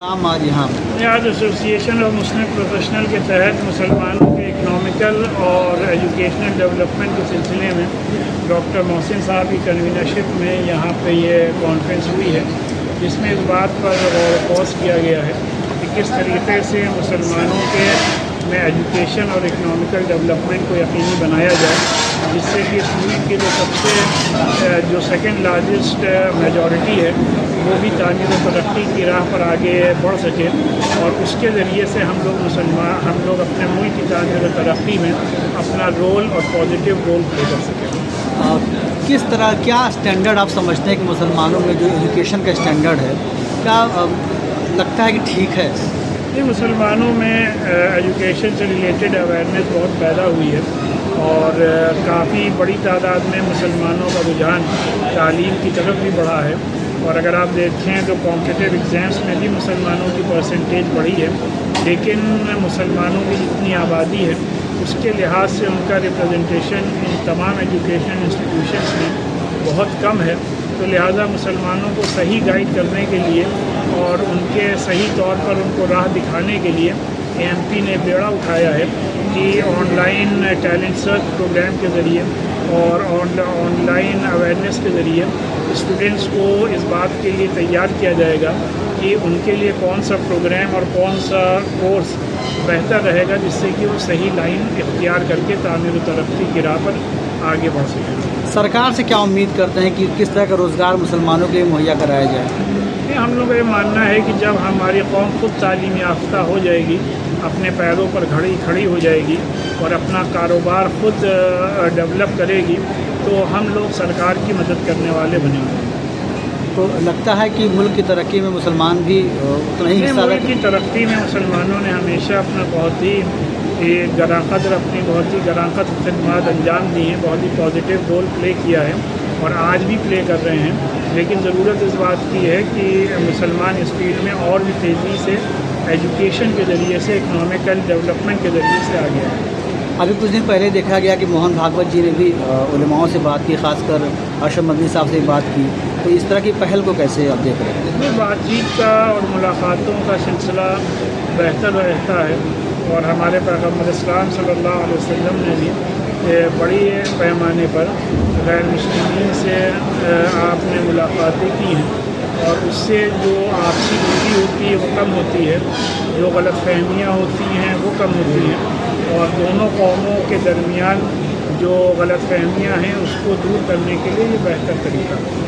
نام آج یہاں آج ایسوسیشن آف مسلم پروفیشنل کے تحت مسلمانوں کے اکنامیکل اور ایجوکیشنل ڈیولپمنٹ کے سلسلے میں ڈاکٹر محسن صاحب کی کنوینرشپ میں یہاں پہ یہ کانفرنس ہوئی ہے، جس میں اس بات پر غور و خوض کیا گیا ہے کہ کس طریقے سے مسلمانوں کے میں ایجوکیشن اور اکنامیکل ڈیولپمنٹ کو یقینی بنایا جائے، جس سے کہ اس ملک کی جو سب سے جو سیکنڈ لارجسٹ میجورٹی ہے وہ بھی تعمیر و ترقی کی راہ پر آگے بڑھ سکے، اور اس کے ذریعے سے ہم لوگ اپنے ملک کی تعمیر و ترقی میں اپنا رول اور پازیٹیو رول پلے کر سکیں۔ کس طرح کیا اسٹینڈرڈ آپ سمجھتے ہیں کہ مسلمانوں میں جو ایجوکیشن کا اسٹینڈرڈ ہے کیا لگتا ہے کہ ٹھیک ہے؟ یہ مسلمانوں میں ایجوکیشن سے ریلیٹڈ اویئرنیس بہت پیدا ہوئی ہے، اور کافی بڑی تعداد میں مسلمانوں کا رجحان تعلیم کی طرف بھی بڑھا ہے، اور اگر آپ دیکھیں تو کمپٹیٹیو ایگزامس میں بھی مسلمانوں کی پرسنٹیج بڑھی ہے، لیکن مسلمانوں کی جتنی آبادی ہے اس کے لحاظ سے ان کا ریپرزنٹیشن ان تمام ایجوکیشن انسٹیٹیوشنس میں بہت کم ہے، تو لہٰذا مسلمانوں کو صحیح گائیڈ کرنے کے لیے اور ان کے صحیح طور پر ان کو راہ دکھانے کے لیے AMP نے بیڑا اٹھایا ہے کہ online talent search program کے ذریعے اور آن لائن اویئرنیس کے ذریعے اسٹوڈنٹس کو اس بات کے لیے تیار کیا جائے گا کہ ان کے لیے کون سا پروگرام اور کون سا کورس بہتر رہے گا، جس سے کہ وہ صحیح لائن اختیار کر کے تعمیر و ترقی کی راہ پر آگے بڑھ سکیں۔ سرکار سے کیا امید کرتے ہیں کہ کس طرح کا روزگار مسلمانوں کے لیے مہیا کرایا جائے؟ ہم لوگ یہ ماننا ہے کہ جب ہماری قوم خود تعلیم یافتہ ہو جائے گی، اپنے پیروں پر کھڑی ہو جائے گی اور اپنا کاروبار خود ڈیولپ کرے گی، تو ہم لوگ سرکار کی مدد کرنے والے بنیں گے۔ تو لگتا ہے کہ ملک کی ترقی میں مسلمان بھی اتنا ہی حصہ ملک کی ترقی میں مسلمانوں نے ہمیشہ اپنا بہت ہی گراں قدر خدمات انجام دی ہیں، بہت ہی پازیٹیو رول پلے کیا ہے اور آج بھی پلے کر رہے ہیں، لیکن ضرورت اس بات کی ہے کہ مسلمان اسپیڈ میں اور بھی تیزی سے ایجوکیشن کے ذریعے سے اکنامیکل ڈیولپمنٹ کے ذریعے سے آگے آئے۔ ابھی کچھ دن پہلے دیکھا گیا کہ موہن بھاگوت جی نے بھی علماؤں سے بات کی، خاص کر ارشد مدنی صاحب سے بات کی، تو اس طرح کی پہل کو کیسے آپ دیکھ رہے ہیں؟ بات چیت کا اور ملاقاتوں کا سلسلہ بہتر رہتا ہے، اور ہمارے پیغمبر اسلام صلی اللہ علیہ وسلم نے بھی بڑی پیمانے پر غیر مسلمین سے آپ نے ملاقاتیں کی ہیں، اور اس سے جو آپسی دوری ہوتی ہے وہ کم ہوتی ہے، جو غلط فہمیاں ہوتی ہیں وہ کم ہوتی ہیں، اور دونوں قوموں کے درمیان جو غلط فہمیاں ہیں اس کو دور کرنے کے لیے یہ بہتر طریقہ ہے۔